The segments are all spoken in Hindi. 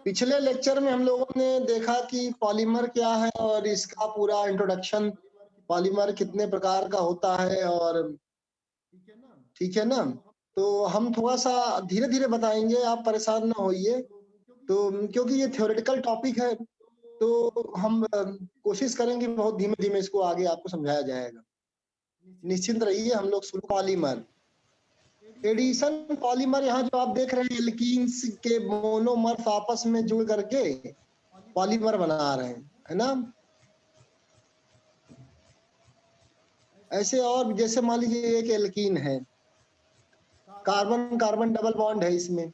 पिछले लेक्चर में हम लोगों ने देखा कि पॉलीमर क्या है और इसका पूरा इंट्रोडक्शन, पॉलीमर कितने प्रकार का होता है, और ठीक है ना। तो हम थोड़ा सा धीरे धीरे बताएंगे, आप परेशान ना होइए। तो क्योंकि ये थ्योरेटिकल टॉपिक है, तो हम कोशिश करेंगे बहुत धीमे धीमे इसको आगे आपको समझाया जाएगा। निश्चिंत रहिए, हम लोग शुरू। पॉलीमर, एडिशन पॉलीमर, यहाँ जो आप देख रहे हैं एल्कीन्स के मोनोमर्स आपस में जुड़ करके पॉलीमर बना रहे हैं, है ना। ऐसे और जैसे मान लीजिए एक एल्कीन है, कार्बन कार्बन डबल बॉन्ड है इसमें,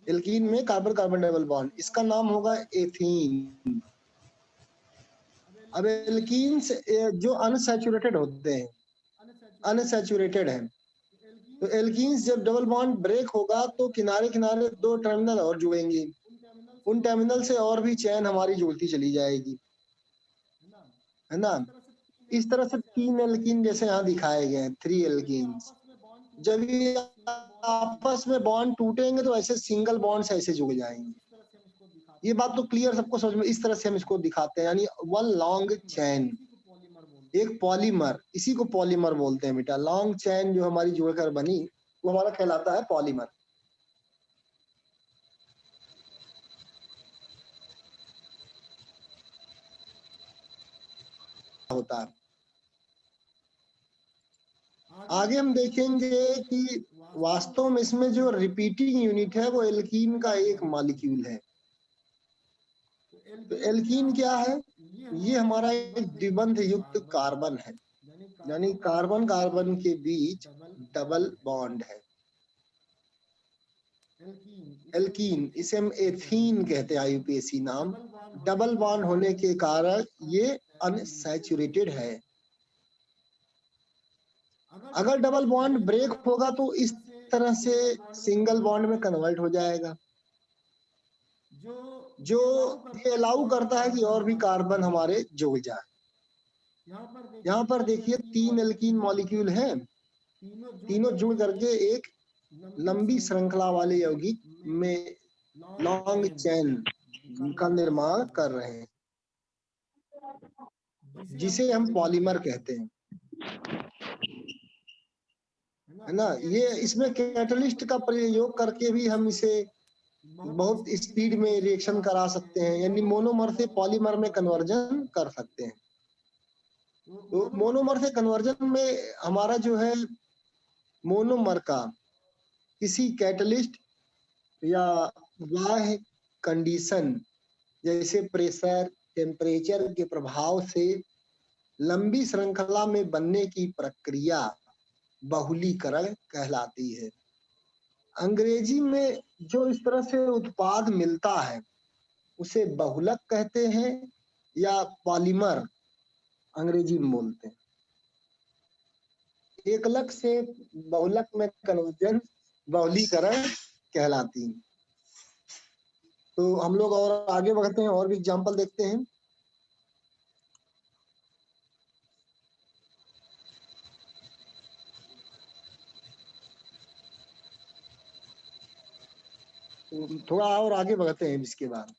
एल्कीन में कार्बन कार्बन डबल बॉन्ड, इसका नाम होगा एथीन। अब एल्कीन्स जो अनसैचुरेटेड होते हैं, अनसैचुरेटेड है, तो एल्कीन्स जब डबल बॉन्ड ब्रेक होगा तो किनारे किनारे दो टर्मिनल और जुड़ेंगे, उन टर्मिनल से और भी चेन हमारी जुड़ती चली जाएगी, है ना। इस तरह से 3 एल्कीन जैसे यहाँ दिखाए गए हैं, 3 एल्कीन्स। जब ये आपस में बॉन्ड टूटेंगे तो ऐसे सिंगल बॉन्ड्स ऐसे जुड़ जाएंगे। ये बात तो क्लियर सबको समझ में, इस तरह से हम इसको दिखाते हैं, यानी वन लॉन्ग चैन, एक पॉलीमर, इसी को पॉलीमर बोलते हैं बेटा। लॉन्ग चैन जो हमारी जुड़कर बनी वो हमारा कहलाता है पॉलीमर होता है। आगे हम देखेंगे कि वास्तव में इसमें जो रिपीटिंग यूनिट है वो एल्कीन का एक मॉलिक्यूल है। तो एल्कीन क्या है? ये हमारा एक द्विबंध युक्त कार्बन है, यानी कार्बन कार्बन के बीच डबल बॉन्ड है। एल्कीन, इसे हम एथीन कहते हैं, आईयूपीएसी नाम। डबल बॉन्ड होने के कारण ये अनसैचुरेटेड है। अगर डबल बॉन्ड ब्रेक होगा तो इस तरह से सिंगल बॉन्ड में कन्वर्ट हो जाएगा, जो ये अलाउ करता है कि और भी कार्बन हमारे जुड़ जाए। यहाँ पर देखिए 3 एल्कीन मॉलिक्यूल हैं, तीनों जुड़ करके एक लंबी श्रृंखला वाले यौगिक में लॉन्ग चैन का निर्माण कर रहे हैं, जिसे हम पॉलीमर कहते हैं, है ना। ये इसमें कैटलिस्ट का प्रयोग करके भी हम इसे बहुत स्पीड में रिएक्शन करा सकते हैं, यानी मोनोमर से पॉलीमर में कन्वर्जन कर सकते हैं। तो मोनोमर से कन्वर्जन में हमारा जो है मोनोमर का किसी कैटलिस्ट या बाह्य कंडीशन जैसे प्रेशर, टेम्परेचर के प्रभाव से लंबी श्रृंखला में बनने की प्रक्रिया बहुलीकरण कहलाती है। अंग्रेजी में जो इस तरह से उत्पाद मिलता है उसे बहुलक कहते हैं या पॉलीमर अंग्रेजी में बोलते हैं। एकलक से बहुलक में कन्वर्जन बहुलीकरण कहलाती है। तो हम लोग और आगे बढ़ते हैं और भी एग्जाम्पल देखते हैं। तो थोड़ा और आगे बढ़ते हैं इसके बाद।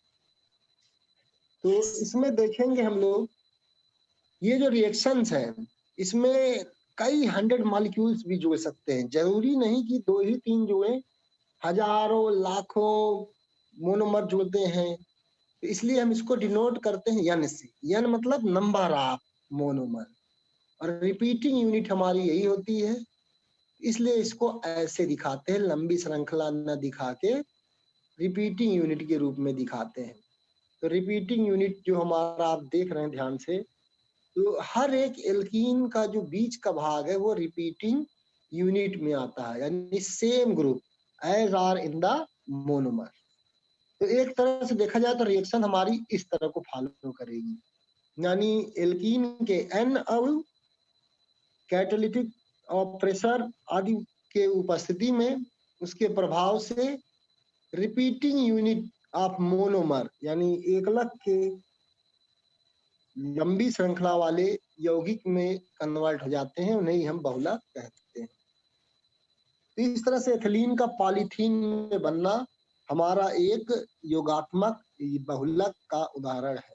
तो इसमें देखेंगे हम लोग ये जो रिएक्शंस है इसमें कई 100 मॉलिक्यूल्स भी जुड़ सकते हैं, जरूरी नहीं कि 2 ही 3 जुड़े, हजारों लाखों मोनोमर जुड़ते हैं। तो इसलिए हम इसको डिनोट करते हैं एन से। एन मतलब नंबर ऑफ मोनोमर, और रिपीटिंग यूनिट हमारी यही होती है, इसलिए इसको ऐसे दिखाते हैं, लंबी श्रृंखला न दिखा के रिपीटिंग यूनिट के रूप में दिखाते हैं। तो रिपीटिंग यूनिट जो हमारा आप देख रहे हैं ध्यान से, तो हर एक एल्कीन का जो बीच का भाग है वो रिपीटिंग यूनिट में आता है, यानी same group as are in the monomer. तो एक तरह से देखा जाए तो रिएक्शन हमारी इस तरह को फॉलो करेगी, यानी एल्कीन के एन अणु कैटालिटिक और प्रेशर आदि के उपस्थिति में उसके प्रभाव से रिपीटिंग यूनिट ऑफ मोनोमर यानी एकलक के लंबी श्रृंखला वाले यौगिक में कन्वर्ट हो जाते हैं, उन्हें हम बहुलक कहते हैं। तो इस तरह से एथिलीन का पॉलीथीन में बनना हमारा एक योगात्मक बहुलक का उदाहरण है।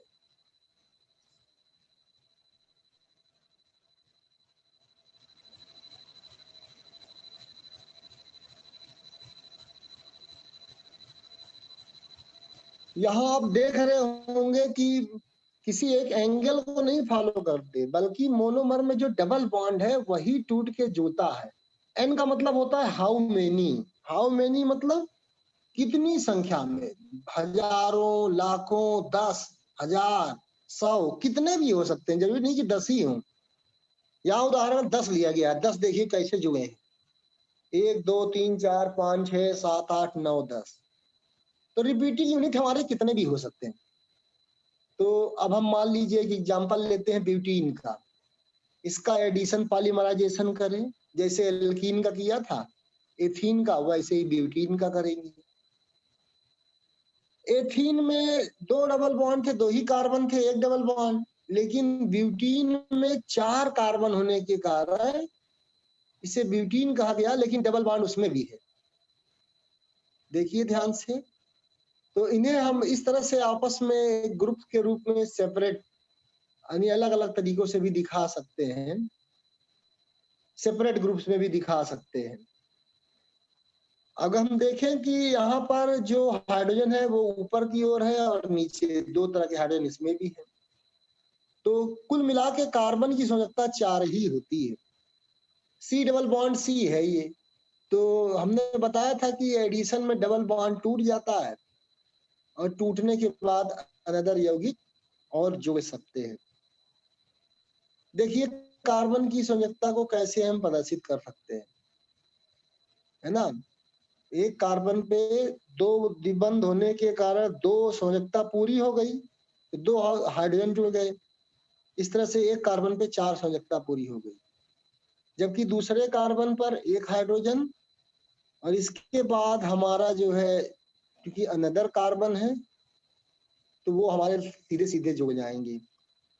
यहाँ आप देख रहे होंगे कि किसी एक एंगल को नहीं फॉलो करते, बल्कि मोनोमर में जो डबल बॉन्ड है वही टूट के जुड़ता है। एन का मतलब होता है हाउ मेनी। हाउ मेनी मतलब कितनी संख्या में, हजारों, लाखों, 10, 1000, 100, कितने भी हो सकते हैं, जरूरी नहीं कि 10 ही हो। यहाँ उदाहरण 10 लिया गया है। 10 देखिए कैसे जुड़े हैं, 1 2 3 4 5 6 7 8 9 10। तो रिपीटिंग यूनिट हमारे कितने भी हो सकते हैं। तो अब हम मान लीजिए कि एग्जांपल लेते हैं ब्यूटीन का। इसका एडिशन पॉलीमराइजेशन करें, जैसे एल्कीन का किया था, एथीन का, वैसे ही ब्यूटीन का करेंगे। एथीन में 2 डबल बॉन्ड थे, 2 ही कार्बन थे, 1 डबल बॉन्ड। लेकिन ब्यूटीन में 4 कार्बन होने के कारण इसे ब्यूटीन कहा गया, लेकिन डबल बॉन्ड उसमें भी है। देखिए ध्यान से। तो इन्हें हम इस तरह से आपस में ग्रुप के रूप में सेपरेट, यानी अलग अलग तरीकों से भी दिखा सकते हैं, सेपरेट ग्रुप्स में भी दिखा सकते हैं। अगर हम देखें कि यहाँ पर जो हाइड्रोजन है वो ऊपर की ओर है और नीचे 2 तरह के हाइड्रोजन इसमें भी है। तो कुल मिला के कार्बन की संयोजकता 4 ही होती है। सी डबल बॉन्ड सी है ये। तो हमने बताया था कि एडिशन में डबल बॉन्ड टूट जाता है और टूटने के बाद अनदर यौगिक और जोड़ सकते हैं। देखिए कार्बन की संयोजकता को कैसे हम प्रदर्शित कर सकते हैं, है ना। एक कार्बन पे 2 द्विबंध होने के कारण 2 संयोजकता पूरी हो गई, 2 हाइड्रोजन जुड़ गए। इस तरह से एक कार्बन पे 4 संयोजकता पूरी हो गई। जबकि दूसरे कार्बन पर 1 हाइड्रोजन और इसके बाद हमारा जो है, क्योंकि अनदर कार्बन है तो वो हमारे सीधे सीधे जुड़ जाएंगे।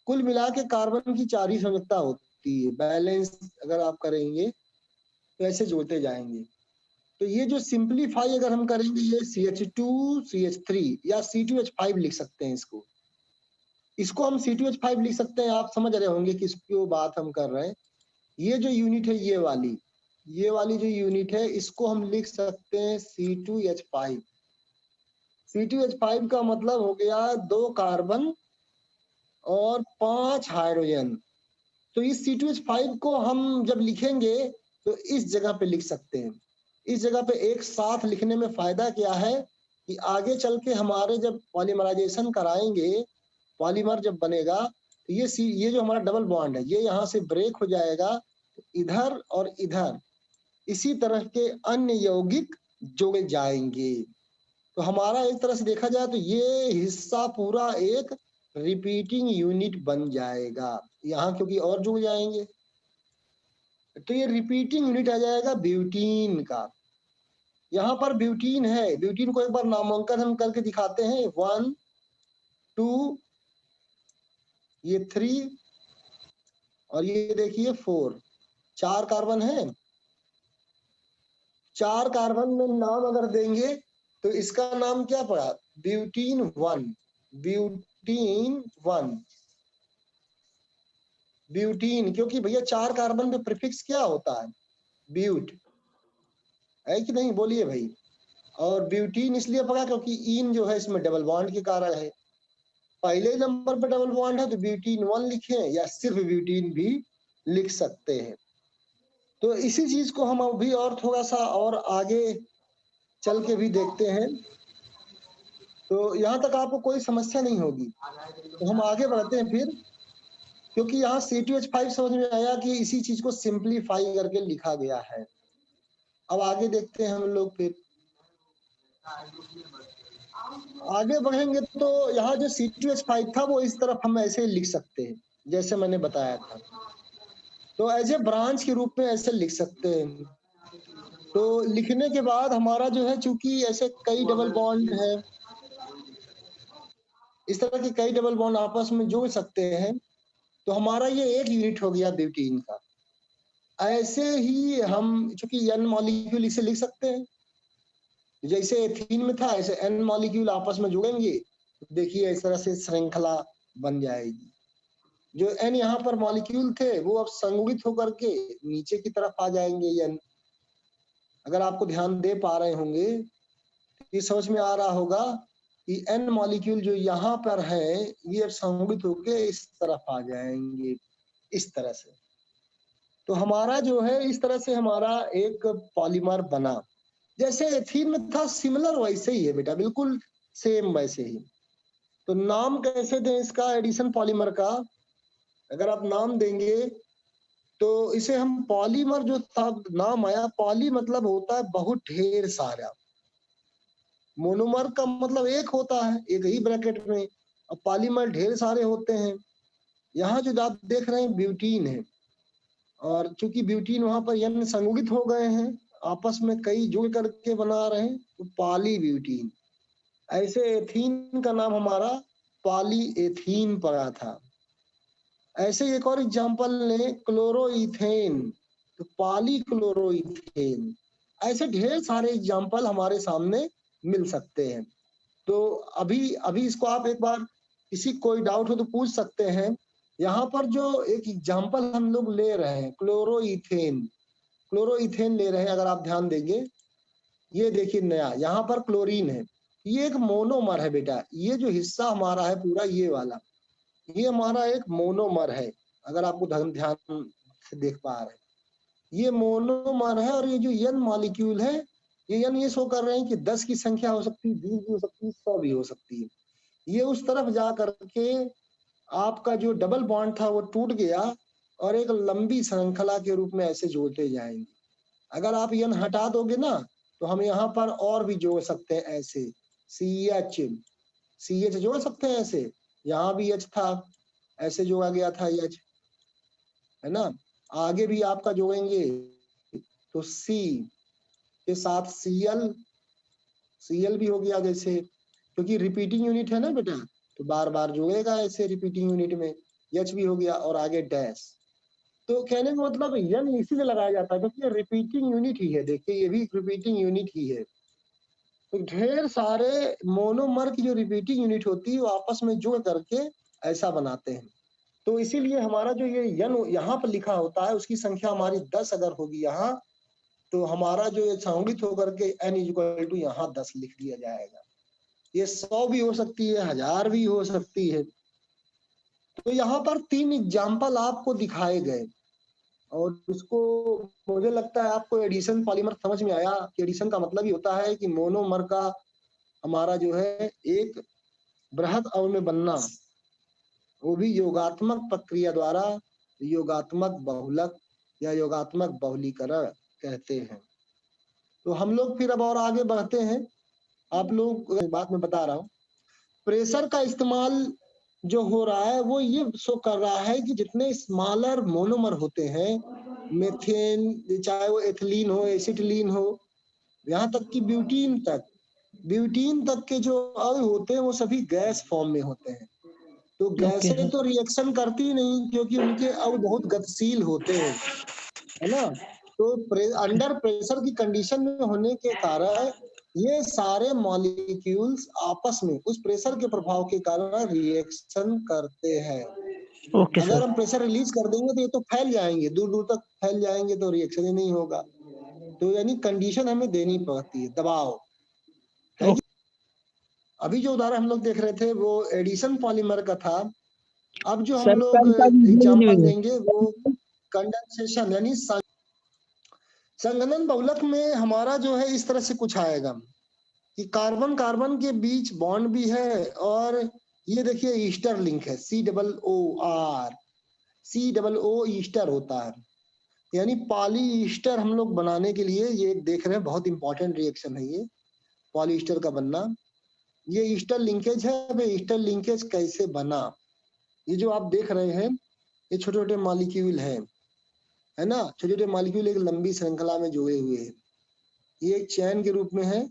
कुल मिला के कार्बन की 4 ही संयोजकता होती है। बैलेंस अगर आप करेंगे तो ऐसे जोड़ते जाएंगे। तो ये जो सिंपलीफाई अगर हम करेंगे, ये CH2CH3 या C2H5 लिख सकते हैं इसको। इसको हम C2H5 लिख सकते हैं। आप समझ रहे होंगे कि इसकी बात हम कर रहे हैं। ये जो यूनिट है, ये वाली जो यूनिट है, इसको हम लिख सकते हैं C2H5। C2H5 का मतलब हो गया 2 कार्बन और 5 हाइड्रोजन। तो इस C2H5 को हम जब लिखेंगे तो इस जगह पे लिख सकते हैं। इस जगह पे एक साथ लिखने में फायदा क्या है कि आगे चल के हमारे जब पॉलीमराइजेशन कराएंगे, पॉलीमर जब बनेगा तो ये जो हमारा डबल बॉन्ड है, ये यहाँ से ब्रेक हो जाएगा, इधर और इधर इसी तरह के अन्य यौगिक जोड़े जाएंगे। तो हमारा एक तरह से देखा जाए तो ये हिस्सा पूरा एक रिपीटिंग यूनिट बन जाएगा यहाँ, क्योंकि और जुड़ जाएंगे। तो ये रिपीटिंग यूनिट आ जाएगा ब्यूटीन का। यहाँ पर ब्यूटीन है, ब्यूटीन को एक बार नामांकन हम करके दिखाते हैं। 1 2, ये 3 और ये देखिए 4, 4 कार्बन है। 4 कार्बन में नाम अगर देंगे तो इसका नाम क्या पड़ा, ब्यूटीन 1। ब्यूटीन 1, ब्यूटीन, क्योंकि भैया 4 कार्बन पे प्रीफिक्स क्या होता है, ब्यूट, है कि नहीं, बोलिए भाई। और ब्यूटीन इसलिए पड़ा क्योंकि इन जो है इसमें डबल बॉन्ड के कारण है। पहले नंबर पे डबल बॉन्ड है तो ब्यूटीन 1 लिखे, या सिर्फ ब्यूटीन भी लिख सकते हैं। तो इसी चीज को हम अभी और थोड़ा सा और आगे चल के भी देखते हैं, तो यहाँ तक आपको कोई समस्या नहीं होगी। तो हम आगे बढ़ते हैं फिर, क्योंकि यहाँ C2H5 समझ में आया कि इसी चीज को सिंप्लीफाई करके लिखा गया है। अब आगे देखते हैं हम लोग फिर आगे बढ़ेंगे। तो यहाँ जो C2H5 था वो इस तरफ हम ऐसे लिख सकते हैं जैसे मैंने बताया था। तो एज ए ब्रांच के रूप में ऐसे लिख सकते हैं। तो लिखने के बाद हमारा जो है, चूंकि ऐसे कई डबल बॉन्ड है, इस तरह के कई डबल बॉन्ड आपस में जोड़ सकते हैं, तो हमारा ये एक यूनिट हो गया ब्यूटीन का। ऐसे ही हम चूंकि n मॉलिक्यूल इसे लिख सकते हैं, जैसे एथीन में था ऐसे n मॉलिक्यूल आपस में जुड़ेंगे, देखिए इस तरह से श्रृंखला बन जाएगी। जो n यहाँ पर मॉलिक्यूल थे वो अब संगुणित होकर के नीचे की तरफ आ जाएंगे n। अगर आपको ध्यान दे पा रहे होंगे ये समझ में आ रहा होगा कि n मॉलिक्यूल जो यहाँ पर है ये अब संगुणित होकर इस तरफ आ जाएंगे, इस तरह से। तो हमारा जो है इस तरह से हमारा एक पॉलीमर बना। जैसे एथीन में था सिमिलर वैसे ही है बेटा, बिल्कुल सेम वैसे ही। तो नाम कैसे दें इसका एडिशन पॉलीमर का? अगर आप नाम देंगे तो इसे हम पॉलीमर, जो था नाम आया पॉली मतलब होता है बहुत ढेर सारा, मोनोमर का मतलब एक होता है, एक ही ब्रैकेट में, अब पॉलीमर ढेर सारे होते हैं। यहाँ जो आप देख रहे हैं ब्यूटीन है, और चूंकि ब्यूटीन वहां पर n संगुणित हो गए हैं, आपस में कई जुड़ करके बना रहे हैं, तो पॉली ब्यूटीन। ऐसे एथीन का नाम हमारा पॉली एथीन पड़ा था। ऐसे एक और एग्जांपल लें क्लोरोइथेन, तो पॉली क्लोरोइथेन। ऐसे ढेर सारे एग्जांपल हमारे सामने मिल सकते हैं। तो अभी अभी इसको आप एक बार किसी कोई डाउट हो तो पूछ सकते हैं। यहाँ पर जो एक एग्जांपल हम लोग ले रहे हैं क्लोरोइथेन, क्लोरोइथेन ले रहे हैं, अगर आप ध्यान देंगे ये देखिए नया यहाँ पर क्लोरीन है, ये एक मोनोमर है बेटा। ये जो हिस्सा हमारा है पूरा ये वाला, ये हमारा एक मोनोमर है। अगर आपको ध्यान से देख पा रहे हैं ये मोनोमर है, और ये जो n मॉलिक्यूल है ये n ये शो कर रहे हैं कि 10 की संख्या हो सकती है, 20 भी हो सकती है, 100 भी हो सकती है। ये उस तरफ जा करके आपका जो डबल बॉन्ड था वो टूट गया और एक लंबी श्रृंखला के रूप में ऐसे जोड़ते जाएंगे। अगर आप n हटा दोगे ना तो हम यहाँ पर और भी जोड़ सकते हैं ऐसे, CH जोड़ सकते हैं ऐसे, यहाँ भी H था ऐसे जोड़ा गया था H, है ना। आगे भी आपका जोड़ेंगे तो C के साथ Cl भी हो गया जैसे, क्योंकि रिपीटिंग यूनिट है ना बेटा, तो बार बार जोड़ेगा ऐसे रिपीटिंग यूनिट में, H भी हो गया और आगे डैश। तो कहने का मतलब n इसीलिए लगाया जाता है क्योंकि ये रिपीटिंग यूनिट ही है। देखिए ये भी रिपीटिंग यूनिट ही है। तो ढेर सारे मोनोमर की जो रिपीटिंग यूनिट होती है वो आपस में जुड़ करके ऐसा बनाते हैं। तो इसीलिए हमारा जो ये n यहाँ पर लिखा होता है उसकी संख्या हमारी 10 अगर होगी यहाँ, तो हमारा जो ये संगुणित होकर के n इक्वल टू यहाँ 10 लिख दिया जाएगा। ये 100 भी हो सकती है, 1000 भी हो सकती है। तो यहाँ पर 3 एग्जाम्पल आपको दिखाए गए, और इसको मुझे लगता है आपको एडिशन पॉलीमर समझ में आया कि एडिशन का मतलब ही होता है कि मोनोमर का हमारा जो है एक बृहद अणु में बनना, वो भी योगात्मक प्रक्रिया द्वारा, योगात्मक बहुलक या योगात्मक बहुलीकरण कहते हैं। तो हम लोग फिर अब और आगे बढ़ते हैं। आप लोग बात में बता रहा हूँ, प्रेशर का इस्तेमाल जो हो रहा है वो ये शो कर रहा है कि जितने स्मॉलर मोनोमर होते हैं, मेथेन चाहे वो एथिलीन हो, एसिटिलीन हो, यहाँ तक कि ब्यूटीन तक के जो अणु होते हैं वो सभी गैस फॉर्म में होते हैं। तो गैसें तो रिएक्शन करती नहीं क्योंकि उनके अणु बहुत गतिशील होते हैं, है ना। तो अंडर प्रेशर की कंडीशन में होने के कारण ये सारे मॉलिक्यूल्स आपस में उस प्रेशर के प्रभाव के कारण रिएक्शन करते हैं। अगर हम प्रेशर रिलीज कर देंगे तो ये तो फैल जाएंगे, दूर दूर तक फैल जाएंगे, तो रिएक्शन ही नहीं होगा। तो यानी कंडीशन हमें देनी पड़ती है, दबाव है। अभी जो उदाहरण हम लोग देख रहे थे वो एडिशन पॉलीमर का था। अब जो हम लोग एग्जांपल देंगे वो कंडेंसेशन यानी संघनन बहुलक में हमारा जो है इस तरह से कुछ आएगा कि कार्बन कार्बन के बीच बॉन्ड भी है, और ये देखिए ईस्टर लिंक है, COO ईस्टर होता है, यानी पॉली ईस्टर हम लोग बनाने के लिए ये देख रहे हैं, बहुत इंपॉर्टेंट रिएक्शन है ये पॉली ईस्टर का बनना। ये ईस्टर लिंकेज है। अब ईस्टर लिंकेज कैसे बना, ये जो आप देख रहे हैं ये छोटे छोटे मॉलिक्यूल है ना, छोटे छोटे मॉलिक्यूल एक लंबी श्रृंखला में जुड़े हुए हैं, ये एक चैन के रूप में है।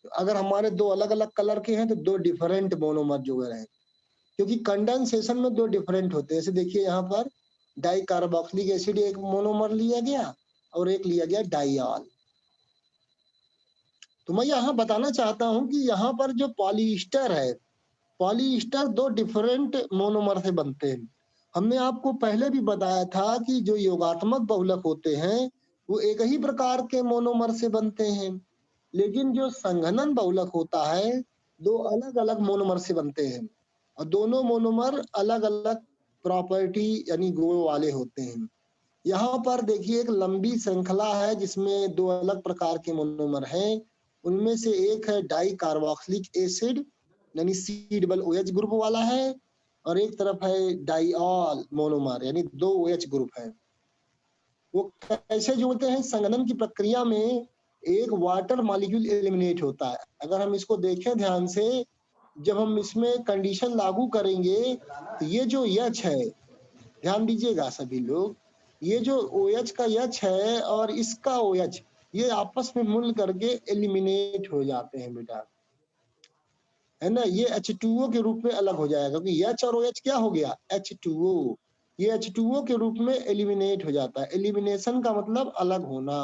अगर हमारे दो अलग अलग कलर के हैं तो दो डिफरेंट मोनोमर जुड़े हैं, क्योंकि कंडेंसेशन में दो डिफरेंट होते हैं। जैसे देखिए यहाँ पर डाई कार्बोक्सिलिक एसिड एक मोनोमर लिया गया और एक लिया गया डाइऑल। तो मैं यहाँ बताना चाहता हूँ कि यहाँ पर जो पॉलीस्टर है, पॉलीस्टर दो डिफरेंट मोनोमर से बनते हैं। हमने आपको पहले भी बताया था कि जो योगात्मक बहुलक होते हैं वो एक ही प्रकार के मोनोमर से बनते हैं, लेकिन जो संघनन बहुलक होता है दो अलग अलग मोनोमर से बनते हैं और दोनों मोनोमर अलग अलग प्रॉपर्टी यानी गुण वाले होते हैं। यहाँ पर देखिए एक लंबी श्रृंखला है जिसमें दो अलग प्रकार के मोनोमर हैं। उनमें से एक है डाई कार्बोक्सिलिक एसिड यानी C OH ग्रुप वाला है और एक तरफ है डाइऑल मोनोमर यानी 2 OH ग्रुप है। वो कैसे जुड़ते हैं? संघनन की प्रक्रिया में एक वाटर मॉलिक्यूल एलिमिनेट होता है। अगर हम इसको देखें ध्यान से, जब हम इसमें कंडीशन लागू करेंगे तो ये जो H है, ध्यान दीजिएगा सभी लोग, ये जो OH का H है और इसका OH ये आपस में मिल करके एलिमिनेट हो जाते हैं बेटा, है ना। ये H2O के रूप में अलग हो जाएगा क्योंकि H और OH क्या हो गया? H2O। ये H2O के रूप में एलिमिनेट हो जाता है। एलिमिनेशन का मतलब अलग होना।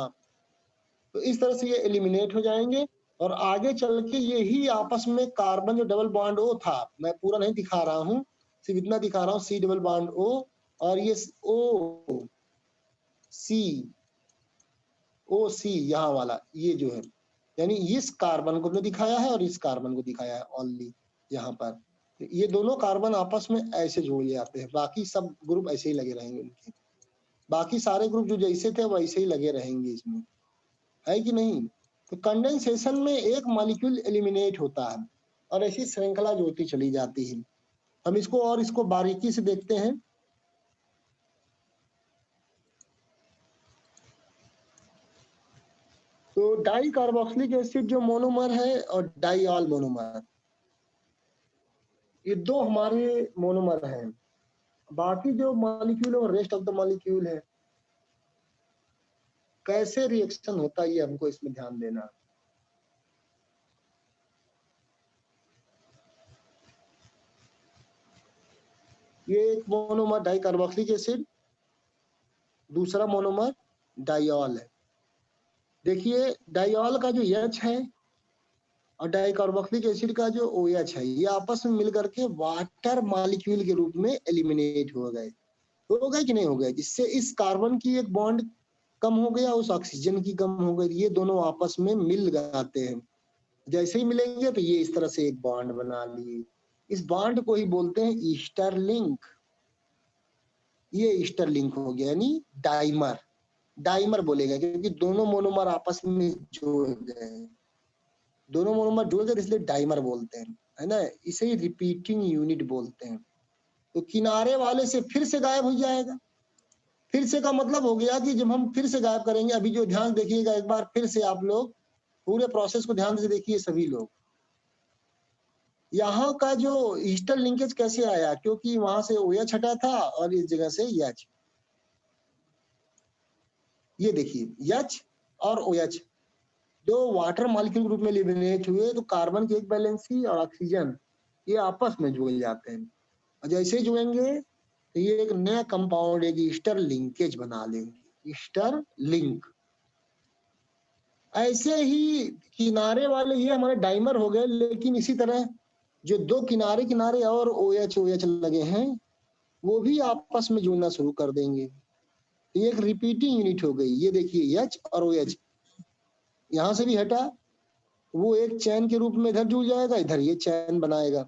तो इस तरह से ये एलिमिनेट हो जाएंगे और आगे चल के यही आपस में कार्बन जो डबल बॉन्ड O था, मैं पूरा नहीं दिखा रहा हूँ, सिर्फ इतना दिखा रहा हूँ, C डबल बॉन्ड O और ये OC यहाँ वाला ये जो है, यानी इस कार्बन को दिखाया है और इस कार्बन को दिखाया है ओनली यहाँ पर। ये दोनों कार्बन आपस में ऐसे जोड़ जाते हैं, बाकी सब ग्रुप ऐसे ही लगे रहेंगे उनके, बाकी सारे ग्रुप जो जैसे थे वैसे ही लगे रहेंगे इसमें, है कि नहीं। तो कंडेंसेशन में एक मॉलिक्यूल एलिमिनेट होता है और ऐसी श्रृंखला जोड़ती चली जाती है। हम इसको बारीकी से देखते हैं। तो डाई कार्बोक्सिलिक एसिड जो मोनोमर है और डाइऑल मोनोमर, ये दो हमारे मोनोमर हैं। बाकी जो मॉलिक्यूल है वो रेस्ट ऑफ द मॉलिक्यूल है। कैसे रिएक्शन होता है ये हमको इसमें ध्यान देना। ये एक मोनोमर डाई कार्बोक्सिलिक एसिड, दूसरा मोनोमर डाइऑल है। देखिए डाइऑल का जो H है और डाई कार्बोक्सिलिक एसिड का जो OH है, ये आपस में मिलकर के वाटर मॉलिक्यूल के रूप में एलिमिनेट हो गए कि नहीं हो गए, जिससे इस कार्बन की एक बॉन्ड कम हो गया, उस ऑक्सीजन की कम हो गई, ये दोनों आपस में मिल जाते हैं। जैसे ही मिलेंगे तो ये इस तरह से एक बॉन्ड बना लिए। इस बॉन्ड को ही बोलते हैं ईस्टर लिंक। ये ईस्टर लिंक हो गया यानी डाइमर। डाइमर बोलेगा क्योंकि दोनों मोनोमर आपस में जुड़ गए, दोनों मोनोमर जुड़ गए इसलिए डाइमर बोलते हैं, है ना। इसे ही रिपीटिंग यूनिट बोलते हैं। तो किनारे वाले से फिर से गायब हो जाएगा। फिर से का मतलब हो गया कि जब हम फिर से गायब करेंगे, अभी जो ध्यान देखिएगा एक बार फिर से आप लोग पूरे प्रोसेस को ध्यान से देखिए सभी लोग। यहाँ का जो ईस्टर लिंकेज कैसे आया, क्योंकि वहां से OH हटा था और इस जगह से H। ये देखिए H और OH दो वाटर मॉलिक्यूल ग्रुप में एलिमिनेट हुए, तो कार्बन की एक वैलेंसी और ऑक्सीजन ये आपस में जुड़ जाते हैं और जैसे जुड़ेंगे तो ये एक नया कंपाउंड एक ईस्टर लिंकेज बना लेंगे, ईस्टर लिंक। ऐसे ही किनारे वाले ये हमारे डाइमर हो गए, लेकिन इसी तरह जो दो किनारे किनारे और OH लगे हैं वो भी आपस में जुड़ना शुरू कर देंगे। ये एक रिपीटिंग यूनिट हो गई। ये देखिए H और OH यहाँ से भी हटा, वो एक चैन के रूप में इधर जुड़ जाएगा, इधर ये चैन बनाएगा।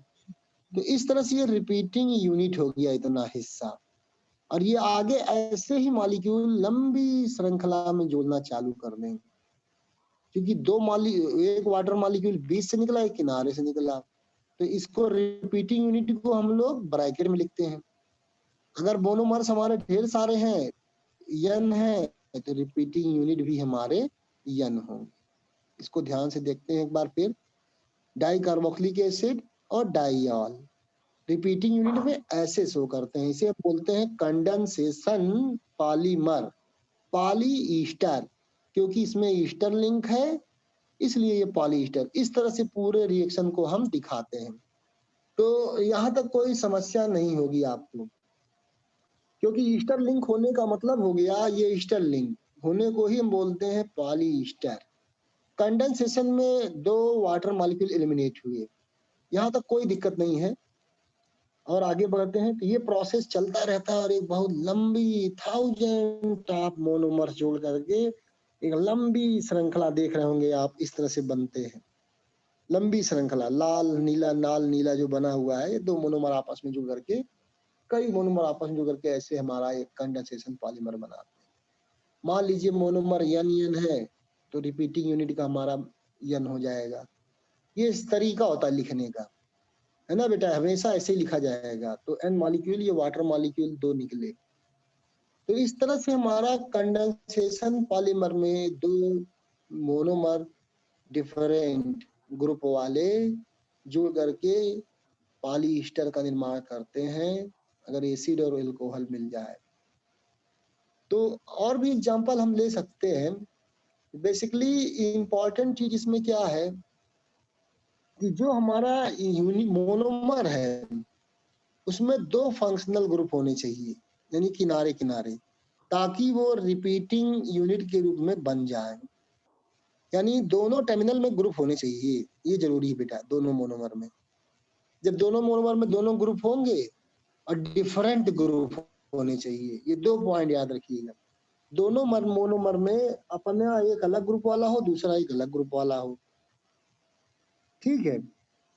तो इस तरह से ये रिपीटिंग यूनिट हो गया इतना हिस्सा, और ये आगे ऐसे ही मॉलिक्यूल लंबी श्रृंखला में जोड़ना चालू कर देंगे, क्योंकि एक वाटर मॉलिक्यूल बीच से निकला, एक किनारे से निकला। तो इसको रिपीटिंग यूनिट को हम लोग ब्रैकेट में लिखते हैं। अगर मोनोमर्स हमारे ढेर सारे हैं, N है, तो रिपीटिंग यूनिट भी हमारे N होंगे। इसको ध्यान से देखते हैं एक बार फिर। डाई कार्बोक्सिलिक एसिड और डाइऑल रिपीटिंग यूनिट में ऐसे शो करते हैं। इसे बोलते हैं कंडेंसेशन पॉलीमर, पॉली ईस्टर, क्योंकि इसमें ईस्टर लिंक है इसलिए ये पॉलीस्टर। इस तरह से पूरे रिएक्शन को हम दिखाते हैं। तो यहाँ तक कोई समस्या नहीं होगी आपको। क्योंकि ईस्टर लिंक होने का मतलब हो गया, ये ईस्टर लिंक होने को ही हम बोलते हैं पॉली ईस्टर। कंडेंसेशन में 2 वाटर मॉलिक्यूल एलिमिनेट हुए, यहाँ तक कोई दिक्कत नहीं है। और आगे बढ़ते हैं तो ये प्रोसेस चलता रहता है और एक बहुत लंबी 1000 ऑफ मोनोमर्स जोड़ करके एक लंबी श्रृंखला देख रहे होंगे आप, इस तरह से बनते हैं। लंबी श्रृंखला लाल नीला जो बना हुआ है, ये 2 मोनोमर आपस में जुड़ करके, कई मोनोमर आपस में जुड़ करके ऐसे हमारा एक कंडेंसेशन पॉलीमर बनाते हैं। मान लीजिए मोनोमर n है तो रिपीटिंग यूनिट का हमारा n हो जाएगा। ये इस तरीका होता है लिखने का, है ना बेटा, हमेशा ऐसे ही लिखा जाएगा। तो n मॉलिक्यूल, ये वाटर मॉलिक्यूल 2 निकले। तो इस तरह से हमारा कंडेंसेशन पॉलीमर में 2 मोनोमर डिफरेंट ग्रुप वाले जुड़ करके पॉलीईस्टर का निर्माण करते हैं, अगर एसिड और एल्कोहल मिल जाए तो। और भी एग्जांपल हम ले सकते हैं। बेसिकली इंपॉर्टेंट चीज इसमें क्या है कि जो हमारा मोनोमर है उसमें 2 फंक्शनल ग्रुप होने चाहिए, यानी किनारे किनारे, ताकि वो रिपीटिंग यूनिट के रूप में बन जाए। यानी दोनों टर्मिनल में ग्रुप होने चाहिए, ये जरूरी है बेटा दोनों मोनोमर में। जब दोनों मोनोमर में दोनों ग्रुप होंगे और डिफरेंट ग्रुप होने चाहिए, ये 2 पॉइंट याद रखिएगा। दोनों मोनोमर में अपना एक अलग ग्रुप वाला हो, दूसरा एक अलग ग्रुप वाला हो, ठीक है।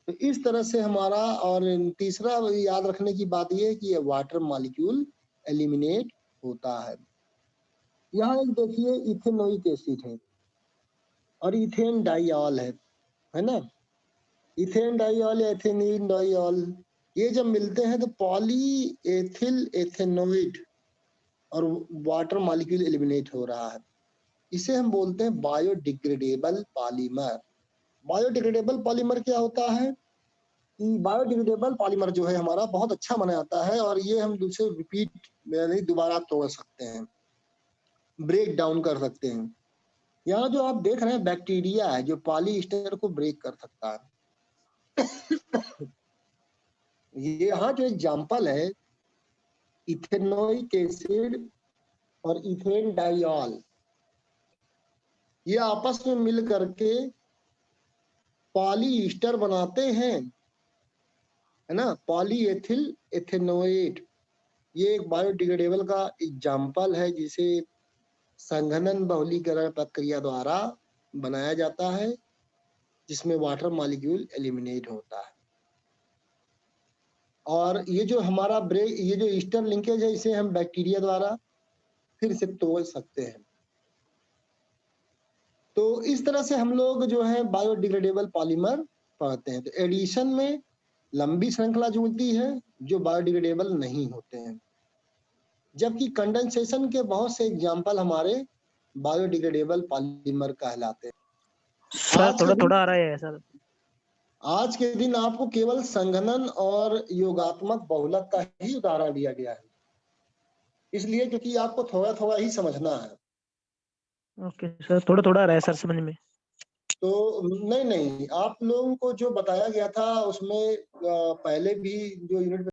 तो इस तरह से हमारा, और तीसरा याद रखने की बात यह है कि ये वाटर मॉलिक्यूल एलिमिनेट होता है। यहाँ एक देखिए इथेनोइक एसिड है और इथेन डाइऑल है ना। इथेन डाइऑल या इथेनिल डाइऑल, ये जब मिलते हैं तो पॉली एथिल एथेनोइड और वाटर मॉलिक्यूल एलिमिनेट हो रहा है। इसे हम बोलते हैं बायोडिग्रेडेबल पॉलीमर। बायोडिग्रेडेबल पॉलीमर क्या होता है कि बायोडिग्रेडेबल पॉलीमर जो है हमारा बहुत अच्छा बना जाता है और ये हम दूसरे रिपीट यानी दोबारा तोड़ सकते हैं, ब्रेक डाउन कर सकते हैं। यहाँ जो आप देख रहे हैं बैक्टीरिया है जो पॉलीएस्टर को ब्रेक कर सकता है। ये यहाँ जो एग्जाम्पल है इथेनोइक एसिड और इथेन डाइऑल, ये आपस में मिल करके पॉलीएस्टर बनाते हैं, है ना, पॉलीएथिल एथेनोएट। ये एक बायोडिग्रेडेबल का एग्जाम्पल है जिसे संघनन बहुलीकरण प्रक्रिया द्वारा बनाया जाता है, जिसमें वाटर मॉलिक्यूल एलिमिनेट होता है। और ये जो हमारा ब्रेक, ये जो ईस्टर लिंकेज है, इसे हम बैक्टीरिया द्वारा फिर से तोड़ सकते हैं। तो इस तरह से हम लोग जो है बायोडिग्रेडेबल पॉलीमर पढ़ते हैं। तो एडिशन में लंबी श्रृंखला जुड़ती है जो बायोडिग्रेडेबल नहीं होते हैं, जबकि कंडेंसेशन के बहुत से एग्जाम्पल हमारे बायोडिग्रेडेबल पॉलीमर कहलाते हैं। सर थोड़ा थोड़ा आ रहा है सर। आज के दिन आपको केवल संघनन और योगात्मक बहुलक का ही उदाहरण दिया गया है, इसलिए क्योंकि आपको थोड़ा थोड़ा ही समझना है। ओके सर, थोड़ा थोड़ा आ रहा है सर समझ में। तो नहीं, आप लोगों को जो बताया गया था उसमें पहले भी जो यूनिट